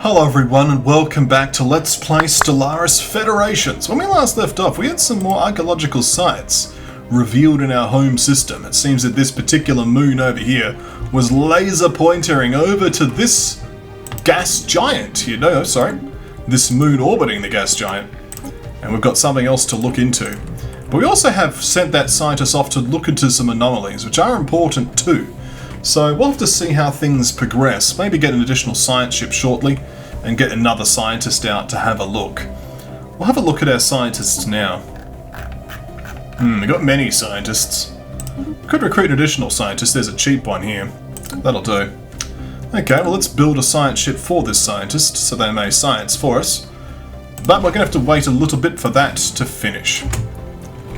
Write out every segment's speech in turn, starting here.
Hello everyone and welcome back to Let's Play Stellaris Federations. When we last left off, we had some more archaeological sites revealed in our home system. It seems that this particular moon over here was laser pointering over to this gas giant. This moon orbiting the gas giant. And we've got something else to look into. But we also have sent that scientist off to look into some anomalies, which are important too. So we'll have to see how things progress. Maybe get an additional science ship shortly and get another scientist out to have a look. We'll have a look at our scientists now. We've got many scientists. Could recruit an additional scientist. There's a cheap one here. That'll do. Okay, well let's build a science ship for this scientist so they may science for us. But we're going to have to wait a little bit for that to finish.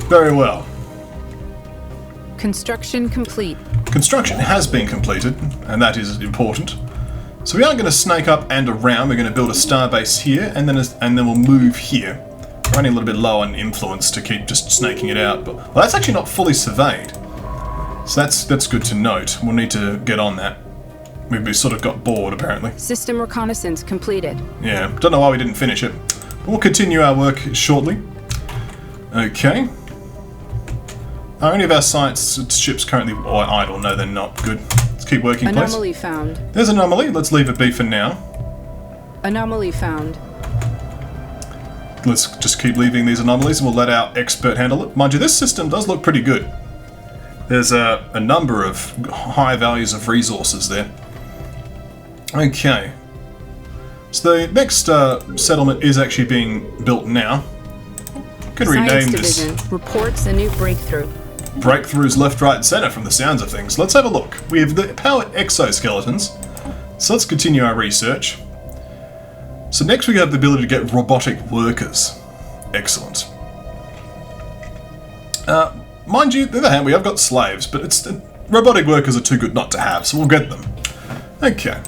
Very well. Construction complete. Construction has been completed, and that is important. So we are going to snake up and around. We're going to build a starbase here, and then we'll move here. We're running a little bit low on influence to keep just snaking it out, but well, that's actually not fully surveyed. So that's good to note. We'll need to get on that. We sort of got bored, apparently. System reconnaissance completed. Yeah, don't know why we didn't finish it. But we'll continue our work shortly. Okay. Are any of our science ships currently idle? No, they're not. Good. Let's keep working, please. Anomaly found. There's an anomaly. Let's leave it be for now. Anomaly found. Let's just keep leaving these anomalies and we'll let our expert handle it. Mind you, this system does look pretty good. There's a number of high values of resources there. Okay. So the next settlement is actually being built now. Could rename this. Science Division reports a new breakthrough. Breakthroughs left, right, and center from the sounds of things. Let's have a look. We have the powered exoskeletons. So let's continue our research. So next we have the ability to get robotic workers. Excellent. Mind you, on the other hand, we have got slaves, but robotic workers are too good not to have, so we'll get them. Okay.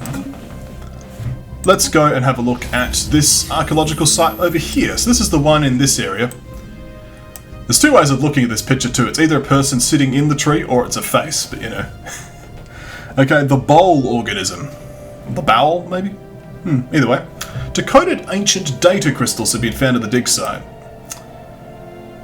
Let's go and have a look at this archaeological site over here. So this is the one in this area. There's two ways of looking at this picture too. It's either a person sitting in the tree or it's a face, but you know. Okay, the bowl organism. The bowel, maybe? Either way. Decoded ancient data crystals have been found at the dig site,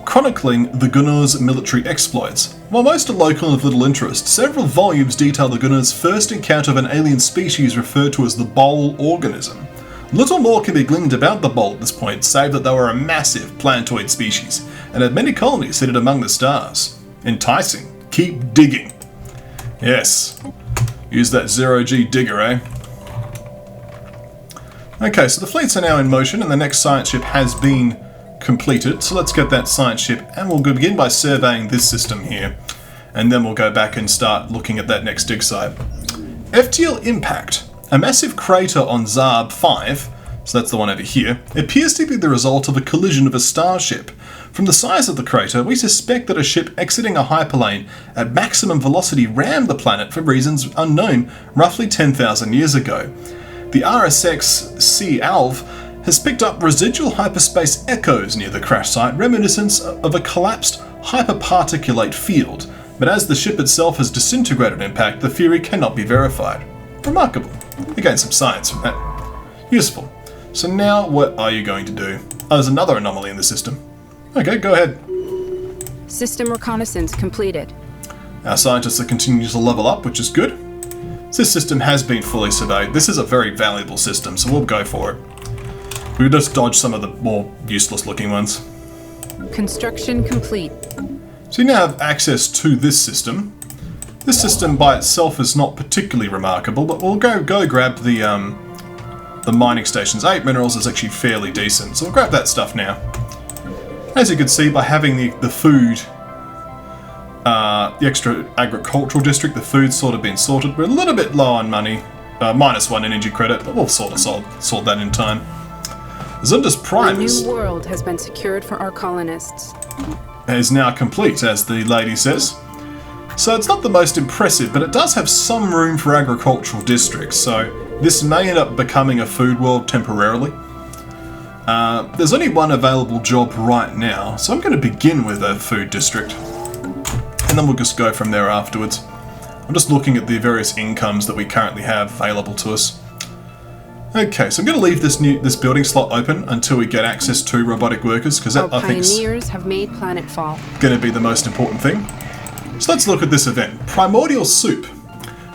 chronicling the Gunnar's military exploits. While most are local and of little interest, several volumes detail the Gunnar's first encounter of an alien species referred to as the bowl organism. Little more can be gleaned about the bowl at this point, save that they were a massive planetoid species, and had many colonies seated among the stars. Enticing. Keep digging. Yes. Use that zero-G digger, eh? Okay, so the fleets are now in motion, and the next science ship has been completed. So let's get that science ship, and we'll begin by surveying this system here. And then we'll go back and start looking at that next dig site. FTL Impact. A massive crater on Zarb 5, so that's the one over here, appears to be the result of a collision of a starship. From the size of the crater, we suspect that a ship exiting a hyperlane at maximum velocity rammed the planet for reasons unknown roughly 10,000 years ago. The RSX-C Alv has picked up residual hyperspace echoes near the crash site, reminiscent of a collapsed hyperparticulate field, but as the ship itself has disintegrated impact, the theory cannot be verified. Remarkable. Again, some science from that. Useful. So now, what are you going to do? Oh, there's another anomaly in the system. Okay, go ahead. System reconnaissance completed. Our scientists are continuing to level up, which is good. This system has been fully surveyed. This is a very valuable system, so we'll go for it. We'll just dodge some of the more useless looking ones. Construction complete. So you now have access to this system. This system by itself is not particularly remarkable, but we'll go grab the mining stations. 8 minerals is actually fairly decent, so we'll grab that stuff now. As you can see, by having the food, the extra agricultural district, the food's sort of been sorted. We're a little bit low on money, -1 energy credit, but we'll sort that in time. Zundus Primus. A new world has been secured for our colonists. Is now complete, as the lady says. So it's not the most impressive, but it does have some room for agricultural districts, so this may end up becoming a food world temporarily. There's only one available job right now, so I'm going to begin with a food district. And then we'll just go from there afterwards. I'm just looking at the various incomes that we currently have available to us. Okay, so I'm going to leave this building slot open until we get access to robotic workers, because that, Our I think, is pioneers have made planetfall. going to be the most important thing. So let's look at this event. Primordial Soup.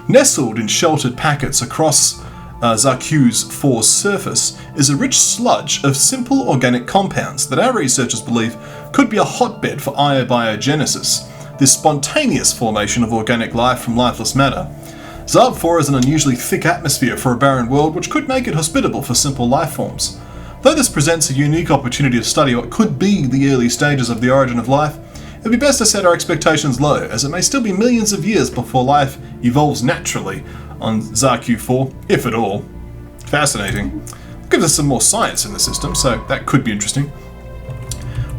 Nestled in sheltered packets across Zarku's 4 surface is a rich sludge of simple organic compounds that our researchers believe could be a hotbed for iobiogenesis, this spontaneous formation of organic life from lifeless matter. Zarb 4 is an unusually thick atmosphere for a barren world, which could make it hospitable for simple life forms. Though this presents a unique opportunity to study what could be the early stages of the origin of life, it would be best to set our expectations low, as it may still be millions of years before life evolves naturally on Zarku 4, if at all. Fascinating. It gives us some more science in the system, so that could be interesting.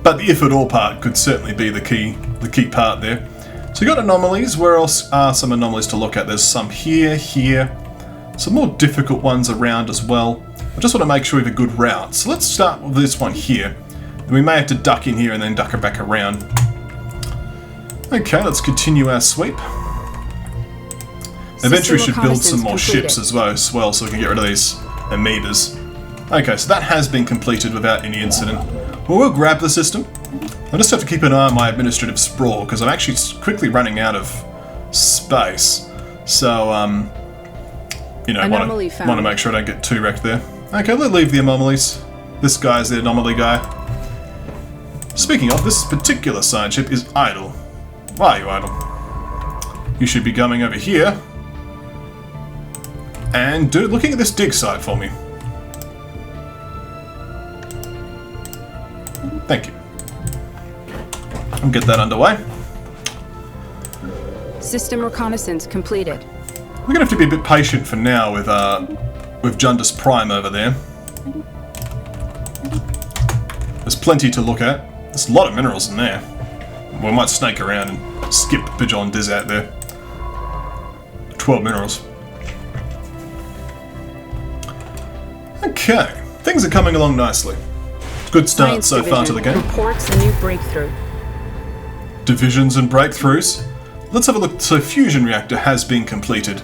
But the if at all part could certainly be the key part there. So you got anomalies. Where else are some anomalies to look at? There's some here, some more difficult ones around as well. I just want to make sure we have a good route. So let's start with this one here. And we may have to duck in here and then duck it back around. Okay, let's continue our sweep. Eventually we should build some more ships as well, so we can get rid of these amoebas. Okay, so that has been completed without any incident. Well, we'll grab the system. I just have to keep an eye on my administrative sprawl, because I'm actually quickly running out of space. So, you know, want to make sure I don't get too wrecked there. Okay, let's leave the anomalies. This guy's the anomaly guy. Speaking of, this particular side ship is idle. Why are you idle? You should be coming over here. And looking at this dig site for me. Thank you. I'll get that underway. System reconnaissance completed. We're gonna have to be a bit patient for now with Jundus Prime over there. There's plenty to look at. There's a lot of minerals in there. We might snake around and skip Bajon Diz out there. 12 minerals. Okay, things are coming along nicely. Good start Science so far to the game. Reports a new breakthrough. Divisions and breakthroughs. Let's have a look. So fusion reactor has been completed.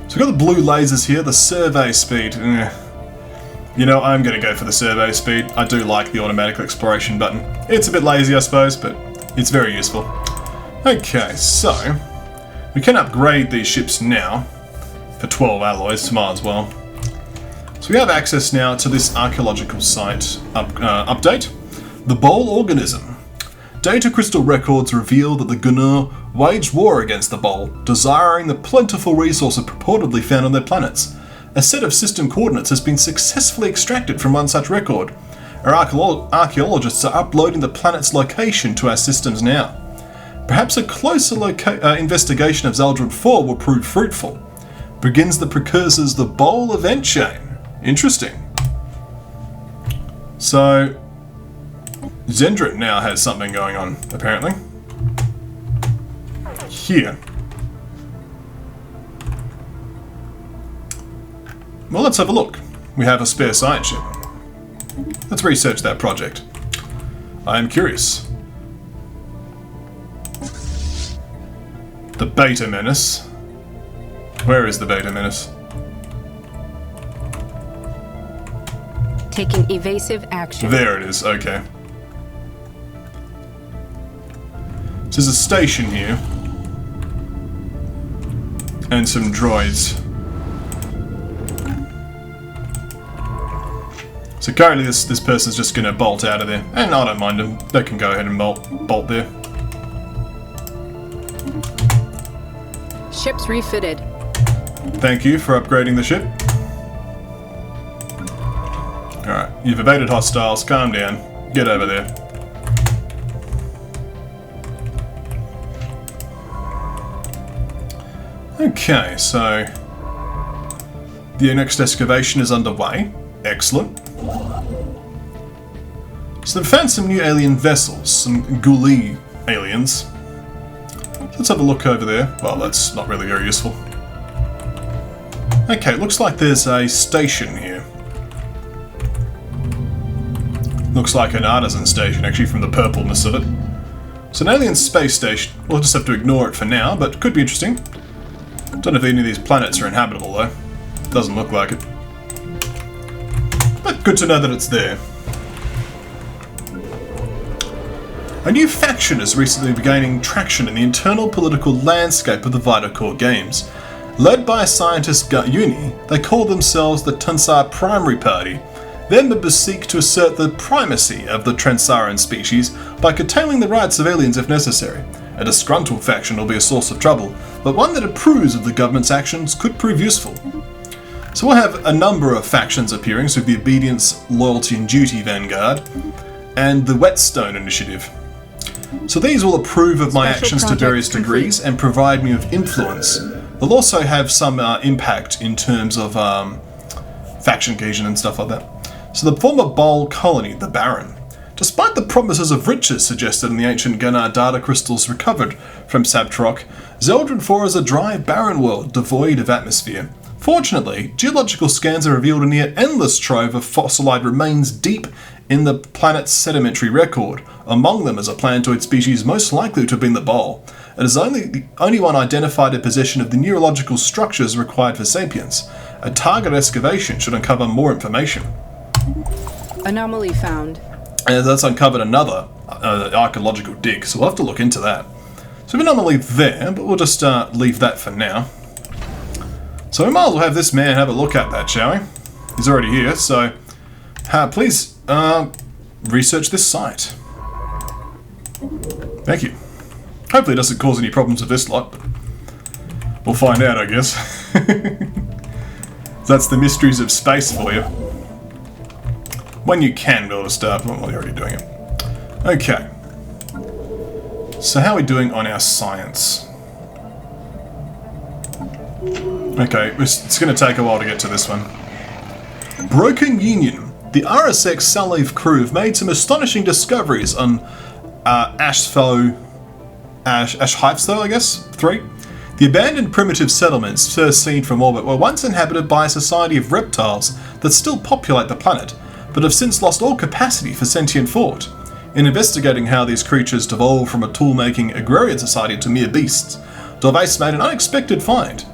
So we've got the blue lasers here, the survey speed. You know, I'm going to go for the survey speed. I do like the automatic exploration button. It's a bit lazy, I suppose, but it's very useful. Okay, so we can upgrade these ships now for 12 alloys, might as well. So we have access now to this archaeological site update. The Bowl Organism. Data crystal records reveal that the Gunnar waged war against the Bowl, desiring the plentiful resources purportedly found on their planets. A set of system coordinates has been successfully extracted from one such record. Our archaeologists are uploading the planet's location to our systems now. Perhaps a closer investigation of Zeldred 4 will prove fruitful. Begins the precursors the Bowl event chain. Interesting. So, Zendrit now has something going on, apparently. Here. Well, let's have a look. We have a spare science ship. Let's research that project. I am curious. The Beta Menace. Where is the Beta Menace? Taking evasive action. There it is, okay. So there's a station here. And some droids. So currently this person's just going to bolt out of there. And I don't mind them. They can go ahead and bolt there. Ships refitted. Thank you for upgrading the ship. Alright, you've evaded hostiles. Calm down. Get over there. Okay, so the next excavation is underway. Excellent. So they've found some new alien vessels, some ghoulie aliens. Let's have a look over there. Well, that's not really very useful. Okay, looks like there's a station here. Looks like an artisan station, actually, from the purpleness of it. It's an alien space station. We'll just have to ignore it for now, but could be interesting. Don't know if any of these planets are inhabitable, though. Doesn't look like it. Good to know that it's there. A new faction has recently been gaining traction in the internal political landscape of the KonfluxGames. Led by scientist Gut Uni, they call themselves the Tunsar Primary Party. Their members seek to assert the primacy of the Transaran species by curtailing the rights of aliens if necessary. A disgruntled faction will be a source of trouble, but one that approves of the government's actions could prove useful. So we'll have a number of factions appearing, so the Obedience, Loyalty and Duty Vanguard, and the Whetstone Initiative. So these will approve of my actions to various degrees and provide me with influence. They'll also have some impact in terms of faction cohesion and stuff like that. So the former Bol colony, the Baron. Despite the promises of riches suggested in the ancient Gunnar data crystals recovered from Sabtrok, Zeldrin 4 is a dry, barren world devoid of atmosphere. Fortunately, geological scans have revealed a near endless trove of fossilized remains deep in the planet's sedimentary record. Among them is a planetoid species most likely to have been the Bol. It is the only one identified in possession of the neurological structures required for sapience. A target excavation should uncover more information. Anomaly found. And that's uncovered another archaeological dig, so we'll have to look into that. So we have an anomaly there, but we'll just leave that for now. So we might as well have this man have a look at that, shall we? He's already here, so please research this site. Thank you. Hopefully it doesn't cause any problems with this lot, but we'll find out, I guess. That's the mysteries of space for you. When you can build a star, well, you're already doing it. Okay. So how are we doing on our science? Okay, it's going to take a while to get to this one. Broken Union. The RSX Salave crew have made some astonishing discoveries on Ashheifstow, I guess, 3. The abandoned primitive settlements, first seen from orbit, were once inhabited by a society of reptiles that still populate the planet, but have since lost all capacity for sentient thought. In investigating how these creatures devolved from a tool-making agrarian society to mere beasts, Dorvace made an unexpected find.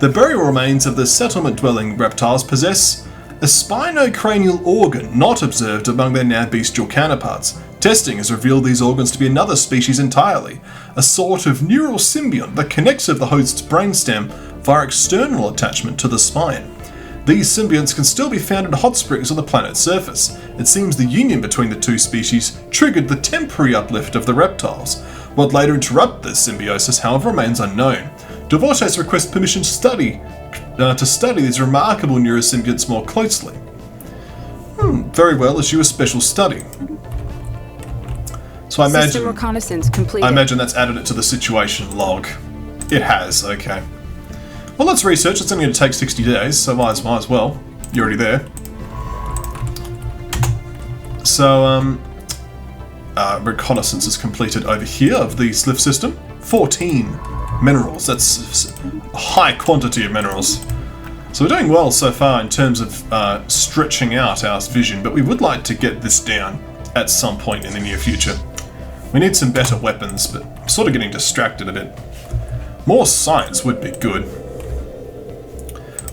The burial remains of the settlement-dwelling reptiles possess a spinocranial organ not observed among their now bestial counterparts. Testing has revealed these organs to be another species entirely, a sort of neural symbiont that connects with the host's brainstem via external attachment to the spine. These symbionts can still be found in hot springs on the planet's surface. It seems the union between the two species triggered the temporary uplift of the reptiles. What later interrupted this symbiosis, however, remains unknown. Devotes requests permission to study these remarkable neurosymbionts more closely. Very well, issue a special study. So I imagine System reconnaissance completed. I imagine that's added it to the situation log. It has, okay. Well, let's research. It's only going to take 60 days, so might as well. You're already there. So, reconnaissance is completed over here of the Sliff system. 14 minerals. That's a high quantity of minerals. So we're doing well so far in terms of stretching out our vision, but we would like to get this down at some point in the near future. We need some better weapons, but I'm sort of getting distracted a bit. More science would be good.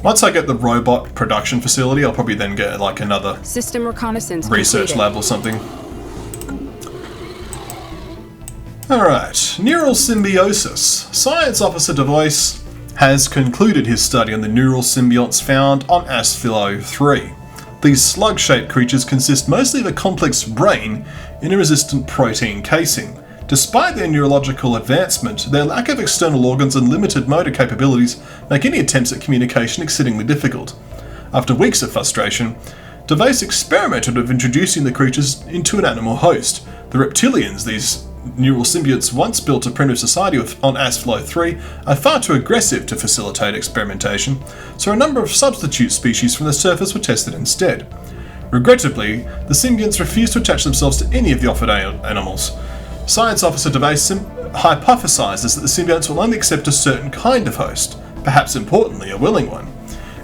Once I get the robot production facility, I'll probably then get like another system reconnaissance research completed. lab or something. Alright, neural symbiosis. Science Officer DeVoice has concluded his study on the neural symbionts found on Asphilo 3. These slug-shaped creatures consist mostly of a complex brain in a resistant protein casing. Despite their neurological advancement, their lack of external organs and limited motor capabilities make any attempts at communication exceedingly difficult. After weeks of frustration, DeVace experimented with introducing the creatures into an animal host. The reptilians these neural symbionts once built a primitive society on Asphilo 3 are far too aggressive to facilitate experimentation, so a number of substitute species from the surface were tested instead. Regrettably, the symbionts refused to attach themselves to any of the offered animals. Science Officer DeVace hypothesizes that the symbionts will only accept a certain kind of host, perhaps importantly, a willing one.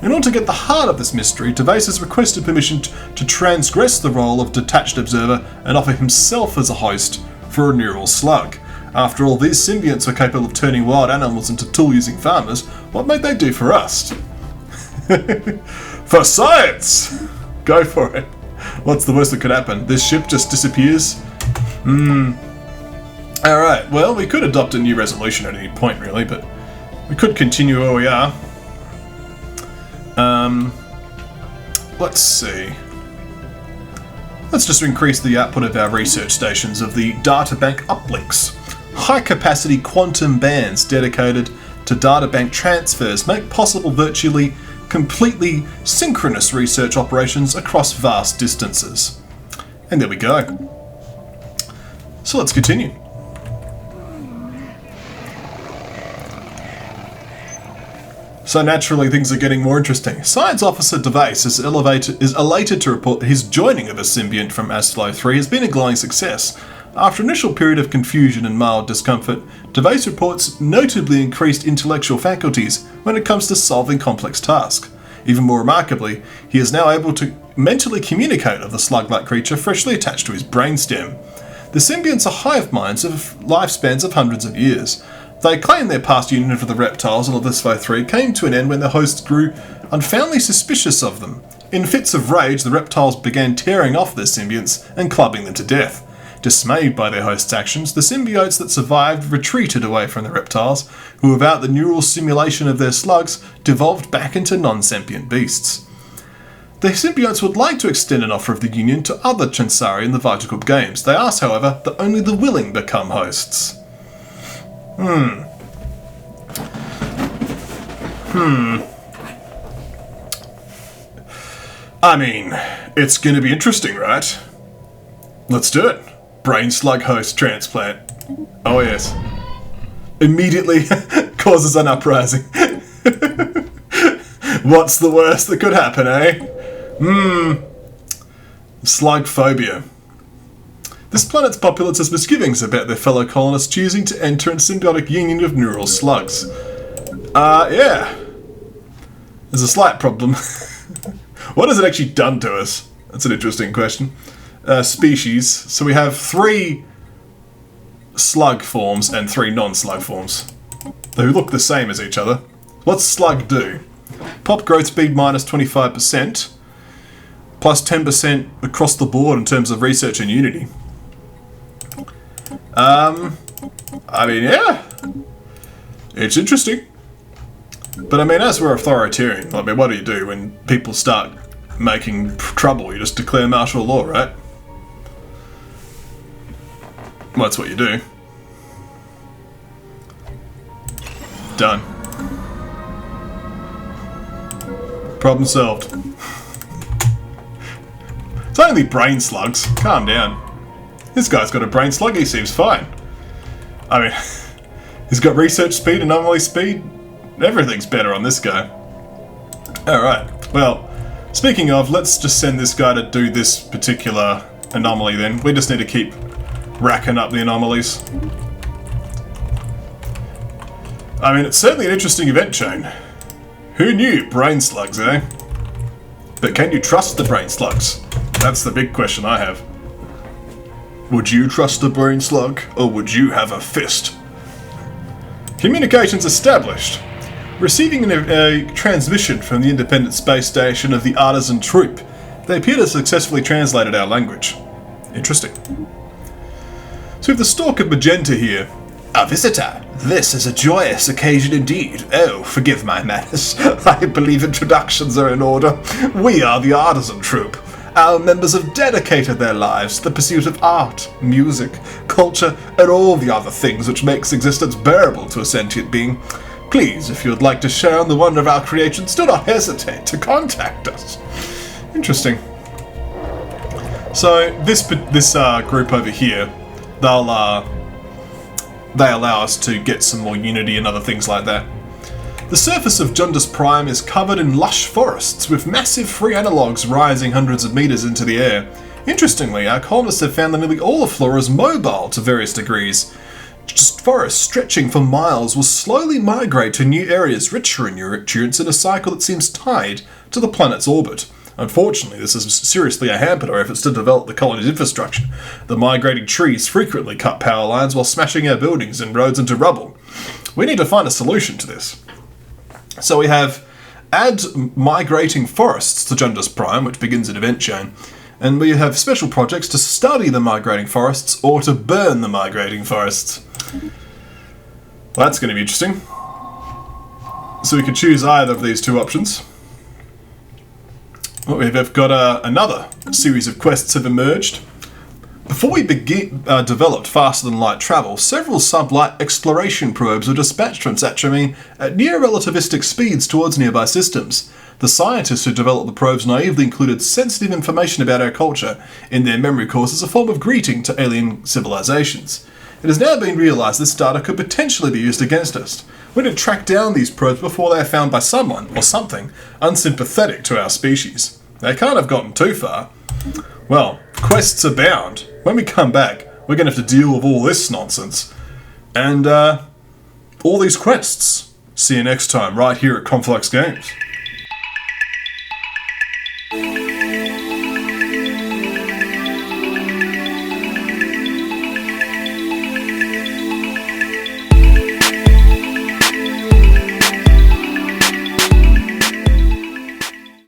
In order to get the heart of this mystery, DeVace has requested permission to transgress the role of detached observer and offer himself as a host for a neural slug. After all, these symbionts are capable of turning wild animals into tool-using farmers. What might they do for us? For science! Go for it. What's the worst that could happen? This ship just disappears? Alright, well, we could adopt a new resolution at any point, really, but we could continue where we are. Let's see. Let's just increase the output of our research stations of the databank uplinks. High-capacity quantum bands dedicated to databank transfers make possible virtually completely synchronous research operations across vast distances. And there we go. So let's continue. So naturally things are getting more interesting. Science Officer Device is elated to report that his joining of a symbiont from Astlo 3 has been a glowing success. After an initial period of confusion and mild discomfort, Device reports notably increased intellectual faculties when it comes to solving complex tasks. Even more remarkably, he is now able to mentally communicate with the slug-like creature freshly attached to his brainstem. The symbionts are hive minds of lifespans of hundreds of years. They claim their past union with the reptiles of Astlo 3 came to an end when their hosts grew unfoundly suspicious of them. In fits of rage, the reptiles began tearing off their symbionts and clubbing them to death. Dismayed by their hosts' actions, the symbiotes that survived retreated away from the reptiles, who without the neural stimulation of their slugs, devolved back into non-sentient beasts. The symbiotes would like to extend an offer of the union to other Chansari in the KonfluxGames. They ask, however, that only the willing become hosts. I mean, it's gonna be interesting, right? Let's do it. Brain slug host transplant. Oh yes. Immediately causes an uprising. What's the worst that could happen, eh? Slug phobia. This planet's populace has misgivings about their fellow colonists choosing to enter in symbiotic union with neural slugs. Yeah. There's a slight problem. What has it actually done to us? That's an interesting question. Species. So we have 3 slug forms and 3 non-slug forms. They look the same as each other. What's slug do? Pop growth speed minus 25%. Plus 10% across the board in terms of research and unity. I mean, yeah. It's interesting. But I mean, as we're authoritarian, I mean, what do you do when people start making trouble? You just declare martial law, right? Well, that's what you do. Done. Problem solved. It's only brain slugs. Calm down. This guy's got a brain slug, he seems fine. I mean, he's got research speed, anomaly speed. Everything's better on this guy. Alright, well, speaking of, let's just send this guy to do this particular anomaly then. We just need to keep racking up the anomalies. I mean, it's certainly an interesting event chain. Who knew? Brain slugs, eh? But can you trust the brain slugs? That's the big question I have. Would you trust the brain slug, or would you have a fist? Communications established. Receiving a transmission from the independent space station of the Artisan Troop. They appear to have successfully translated our language. Interesting. So we have the Stalk of Magenta here. A visitor. This is a joyous occasion indeed. Oh, forgive my manners. I believe introductions are in order. We are the Artisan Troop. Our members have dedicated their lives to the pursuit of art, music, culture, and all the other things which makes existence bearable to a sentient being. Please, if you would like to share in the wonder of our creations, do not hesitate to contact us. Interesting. So this group over here, they allow us to get some more unity and other things like that. The surface of Jundus Prime is covered in lush forests, with massive free analogues rising hundreds of meters into the air. Interestingly, our colonists have found that nearly all the flora is mobile to various degrees. Just forests stretching for miles will slowly migrate to new areas richer in nutrients in a cycle that seems tied to the planet's orbit. Unfortunately, this has seriously hampered our efforts to develop the colony's infrastructure. The migrating trees frequently cut power lines while smashing our buildings and roads into rubble. We need to find a solution to this. So we have add migrating forests to Jundus Prime, which begins an event chain. And we have special projects to study the migrating forests or to burn the migrating forests. Well, that's going to be interesting. So we could choose either of these two options. Well, we've got another series of quests have emerged. Before we developed faster-than-light travel, several sublight exploration probes were dispatched from Satchamine at near-relativistic speeds towards nearby systems. The scientists who developed the probes naively included sensitive information about our culture in their memory cores as a form of greeting to alien civilizations. It has now been realised this data could potentially be used against us. We need to track down these probes before they are found by someone, or something, unsympathetic to our species. They can't have gotten too far. Well, quests abound. When we come back, we're going to have to deal with all this nonsense. And, all these quests. See you next time, right here at KonfluxGames.